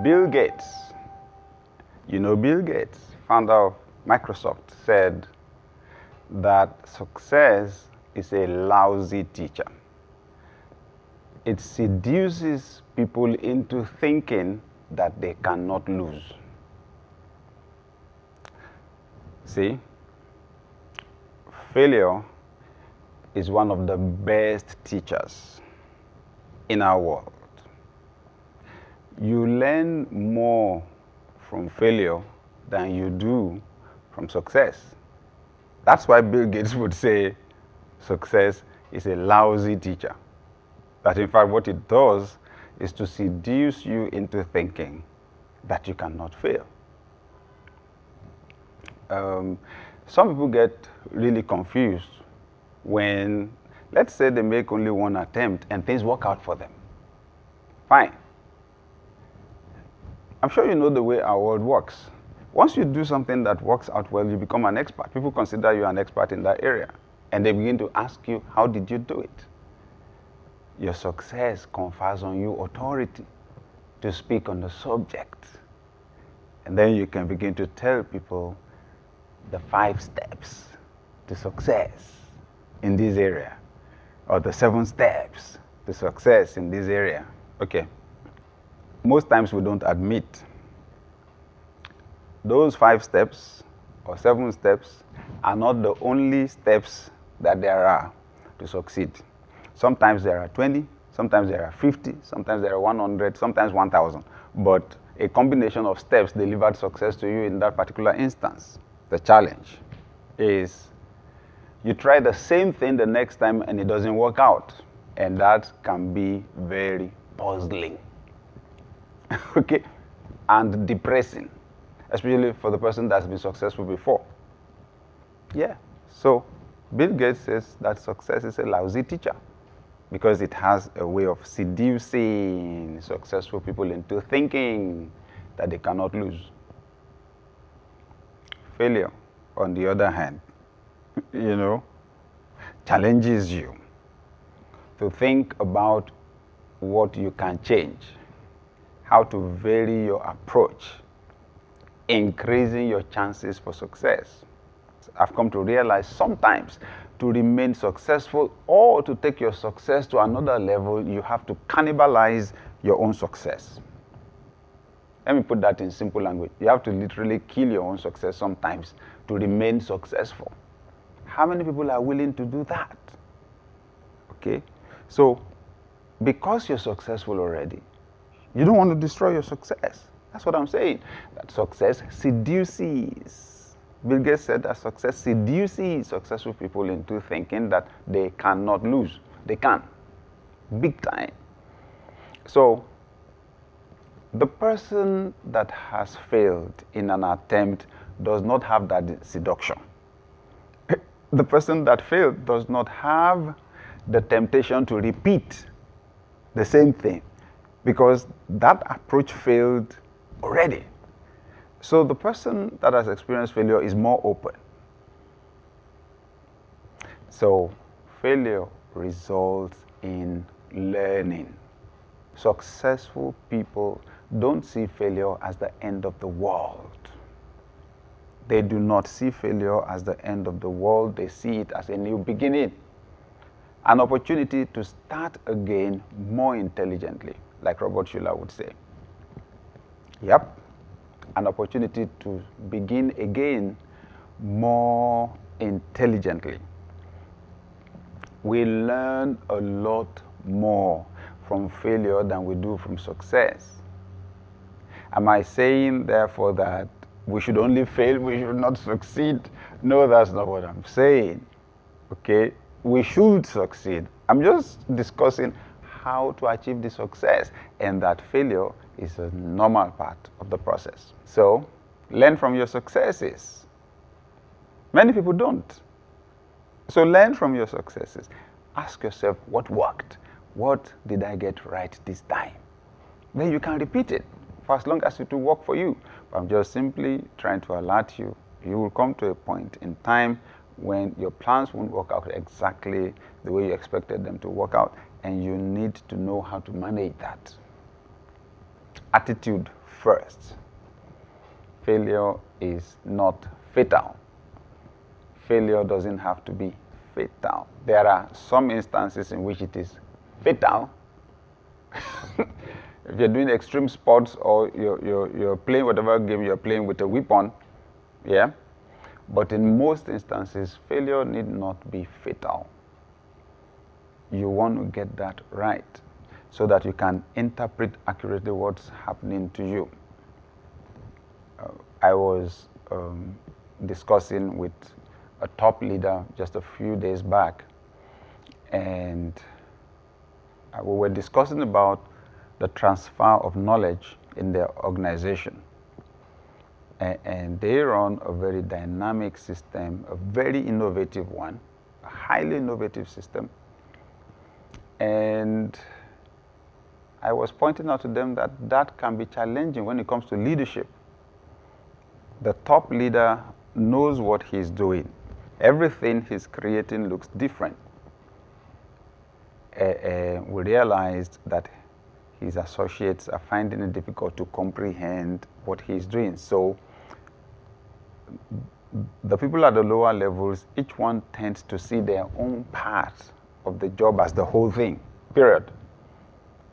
Bill Gates, Bill Gates, founder of Microsoft, said that success is a lousy teacher. It seduces people into thinking that they cannot lose. See, failure is one of the best teachers in our world. You learn more from failure than you do from success. That's why Bill Gates would say success is a lousy teacher. That in fact what it does is to seduce you into thinking that you cannot fail. Some people get really confused when, let's say, they make only one attempt and things work out for them. Fine. I'm sure you know the way our world works. Once you do something that works out well, you become an expert. People consider you an expert in that area. And they begin to ask you, how did you do it? Your success confers on you authority to speak on the subject. And then you can begin to tell people the 5 steps to success in this area, or the 7 steps to success in this area. Okay. Most times we don't admit those 5 steps or 7 steps are not the only steps that there are to succeed. Sometimes there are 20, sometimes there are 50, sometimes there are 100, sometimes 1,000. But a combination of steps delivered success to you in that particular instance. The challenge is you try the same thing the next time and it doesn't work out. And that can be very puzzling. Okay? And depressing, especially for the person that's been successful before. Yeah. So Bill Gates says that success is a lousy teacher because it has a way of seducing successful people into thinking that they cannot lose. Failure, on the other hand, challenges you to think about what you can change, how to vary your approach, increasing your chances for success. I've come to realize sometimes to remain successful or to take your success to another level, you have to cannibalize your own success. Let me put that in simple language. You have to literally kill your own success sometimes to remain successful. How many people are willing to do that? Okay? So, because you're successful already, you don't want to destroy your success. That's what I'm saying. That success seduces. Bill Gates said that success seduces successful people into thinking that they cannot lose. They can. Big time. So, the person that has failed in an attempt does not have that seduction. The person that failed does not have the temptation to repeat the same thing because that approach failed already. So the person that has experienced failure is more open. So failure results in learning. Successful people don't see failure as the end of the world. They do not see failure as the end of the world. They see it as a new beginning. An opportunity to start again more intelligently, like Robert Schuller would say. Yep. An opportunity to begin again more intelligently. We learn a lot more from failure than we do from success. Am I saying, therefore, that we should only fail, we should not succeed? No, that's not what I'm saying. Okay? We should succeed. I'm just discussing how to achieve the success, and that failure is a normal part of the process. So, learn from your successes. Many people don't. So learn from your successes. Ask yourself, what worked? What did I get right this time? Then you can repeat it for as long as it will work for you. But I'm just simply trying to alert you. You will come to a point in time when your plans won't work out exactly the way you expected them to work out, and you need to know how to manage that. Attitude first. Failure is not fatal. Failure doesn't have to be fatal. There are some instances in which it is fatal. If you're doing extreme sports or you're playing whatever game you're playing with a weapon, yeah? But in most instances, failure need not be fatal. You want to get that right so that you can interpret accurately what's happening to you. I was discussing with a top leader just a few days back, and we were discussing about the transfer of knowledge in their organization. And they run a very dynamic system, a very innovative one, a highly innovative system. And I was pointing out to them that that can be challenging when it comes to leadership. The top leader knows what he's doing. Everything he's creating looks different. We realized that his associates are finding it difficult to comprehend what he's doing. So the people at the lower levels, each one tends to see their own part of the job as the whole thing, period.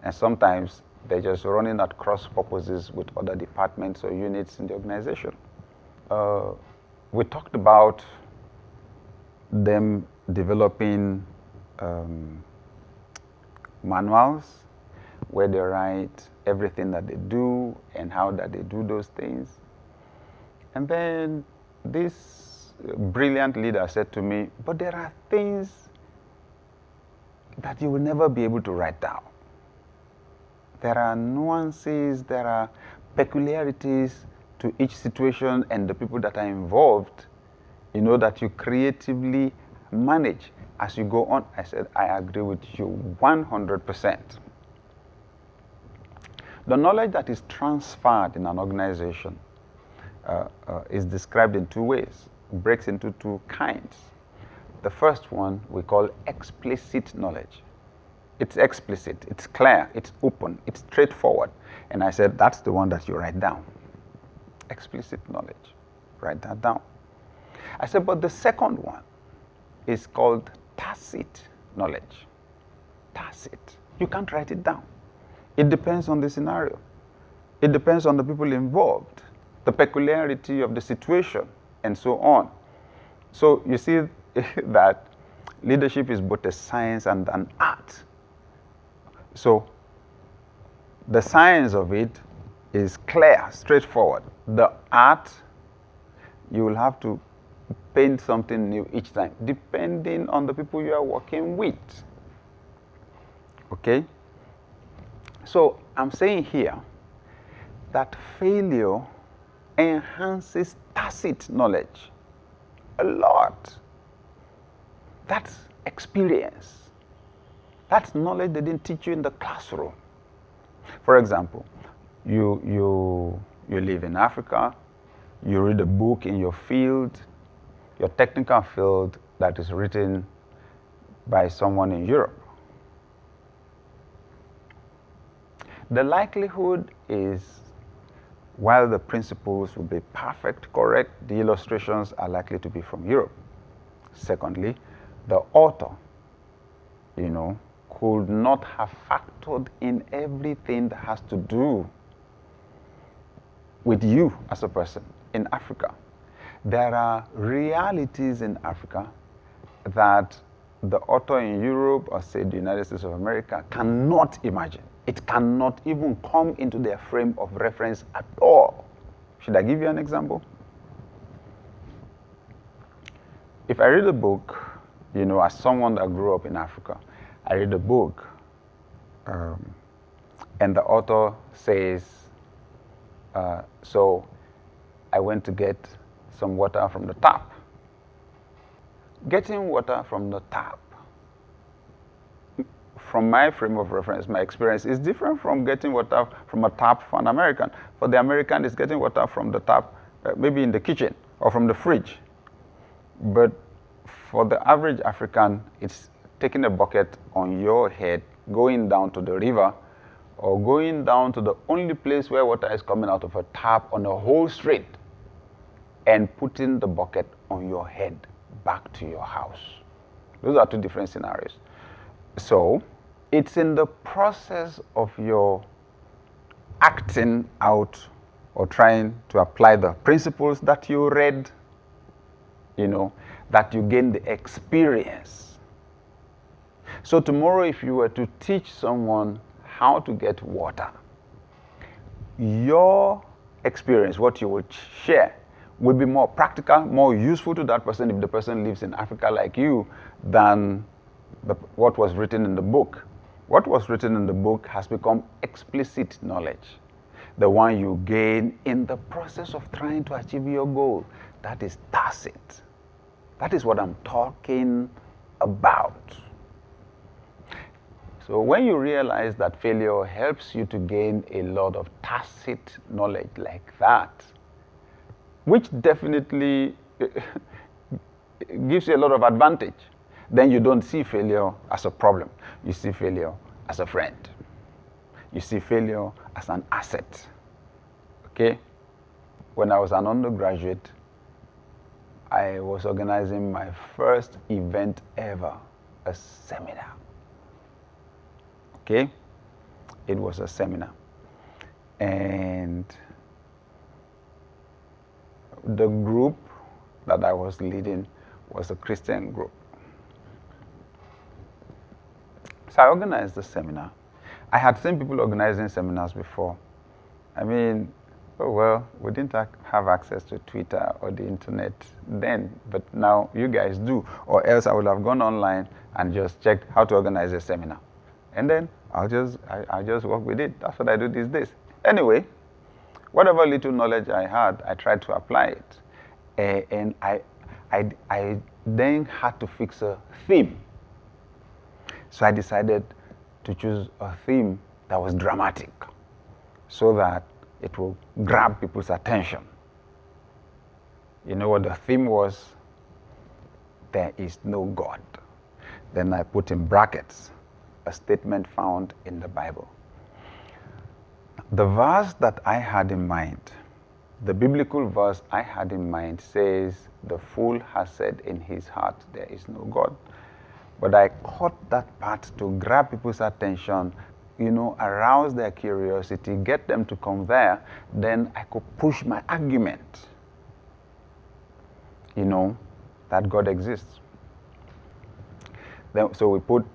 And sometimes they're just running at cross purposes with other departments or units in the organization. We talked about them developing manuals where they write everything that they do and how that they do those things. And then this brilliant leader said to me, but there are things that you will never be able to write down. There are nuances, there are peculiarities to each situation and the people that are involved, you know, that you creatively manage as you go on. I said, I agree with you 100%. The knowledge that is transferred in an organization is described in two ways. It breaks into two kinds. The first one we call explicit knowledge. It's explicit, it's clear, it's open, it's straightforward. And I said, that's the one that you write down. Explicit knowledge. Write that down. I said, but the second one is called tacit knowledge. Tacit. You can't write it down. It depends on the scenario. It depends on the people involved, the peculiarity of the situation, and so on. So you see that leadership is both a science and an art. So the science of it is clear, straightforward. The art, you will have to paint something new each time, depending on the people you are working with. Okay? So I'm saying here that failure enhances tacit knowledge a lot. That's experience. That's knowledge they didn't teach you in the classroom. For example, you live in Africa, you read a book in your field, your technical field that is written by someone in Europe. The likelihood is, while the principles will be perfect, correct, the illustrations are likely to be from Europe. Secondly, the author, could not have factored in everything that has to do with you as a person in Africa. There are realities in Africa that the author in Europe or, say, the United States of America cannot imagine. It cannot even come into their frame of reference at all. Should I give you an example? If I read a book, as someone that grew up in Africa, I read a book, and the author says, so I went to get some water from the tap. Getting water from the tap, from my frame of reference, my experience, is different from getting water from a tap for an American. For the American, it's getting water from the tap, maybe in the kitchen or from the fridge. But for the average African, it's taking a bucket on your head, going down to the river or going down to the only place where water is coming out of a tap on a whole street and putting the bucket on your head back to your house. Those are two different scenarios. So it's in the process of your acting out or trying to apply the principles that you read, that you gain the experience. So tomorrow, if you were to teach someone how to get water, your experience, what you would share, will be more practical, more useful to that person if the person lives in Africa like you than what was written in the book. What was written in the book has become explicit knowledge, the one you gain in the process of trying to achieve your goal. That is tacit. That is what I'm talking about. So when you realize that failure helps you to gain a lot of tacit knowledge like that, which definitely gives you a lot of advantage, then you don't see failure as a problem. You see failure as a friend. You see failure as an asset. Okay? When I was an undergraduate, I was organizing my first event ever, a seminar. Okay? It was a seminar. And the group that I was leading was a Christian group. So I organized the seminar. I had seen people organizing seminars before. I mean, we didn't have access to Twitter or the internet then, but now you guys do. Or else I would have gone online and just checked how to organize a seminar. And then I'll just work with it. That's what I do these days. Anyway, whatever little knowledge I had, I tried to apply it. And I then had to fix a theme. So I decided to choose a theme that was dramatic so that it will grab people's attention. You know what the theme was? There is no God. Then I put in brackets a statement found in the Bible. The verse that I had in mind, the biblical verse I had in mind says, the fool has said in his heart, there is no God. But I caught that part to grab people's attention, arouse their curiosity, get them to come there, then I could push my argument, that God exists. So we put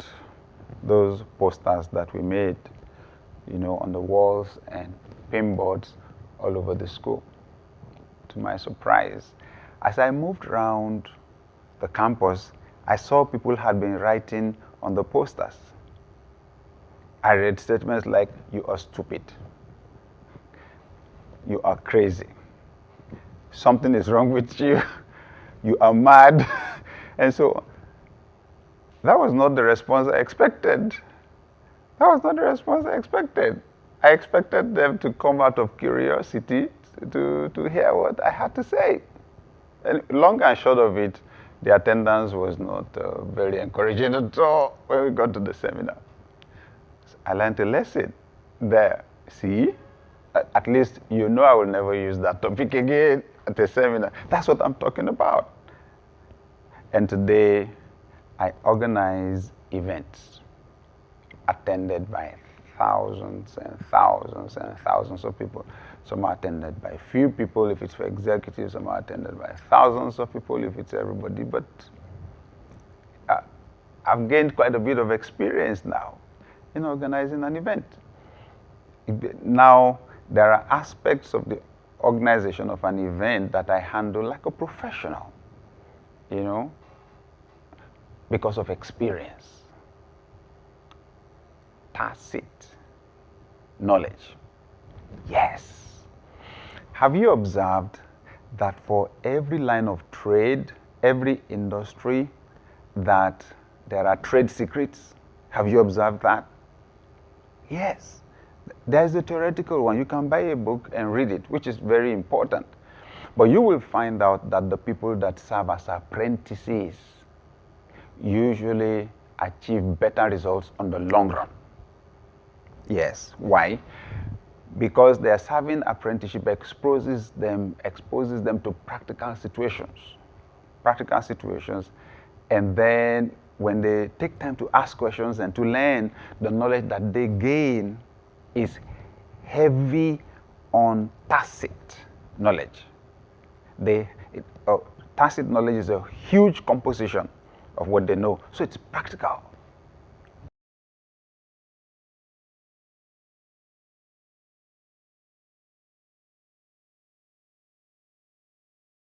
those posters that we made, on the walls and pinboards all over the school. To my surprise, as I moved around the campus, I saw people had been writing on the posters. I read statements like, you are stupid. You are crazy. Something is wrong with you. You are mad. And so that was not the response I expected. That was not the response I expected. I expected them to come out of curiosity to hear what I had to say. And long and short of it, the attendance was not very encouraging at all when we got to the seminar. So I learned a lesson there. See, at least I will never use that topic again at a seminar. That's what I'm talking about. And today, I organize events attended by thousands and thousands and thousands of people. Some are attended by few people if it's for executives. Some are attended by thousands of people if it's everybody. But I've gained quite a bit of experience now in organizing an event. Now, there are aspects of the organization of an event that I handle like a professional, because of experience. Tacit knowledge. Yes. Have you observed that for every line of trade, every industry, that there are trade secrets? Have you observed that? Yes. There's a theoretical one. You can buy a book and read it, which is very important. But you will find out that the people that serve as apprentices usually achieve better results on the long run. Yes. Why? Because their serving apprenticeship exposes them to practical situations. Practical situations. And then when they take time to ask questions and to learn, the knowledge that they gain is heavy on tacit knowledge. Tacit knowledge is a huge composition of what they know. So it's practical.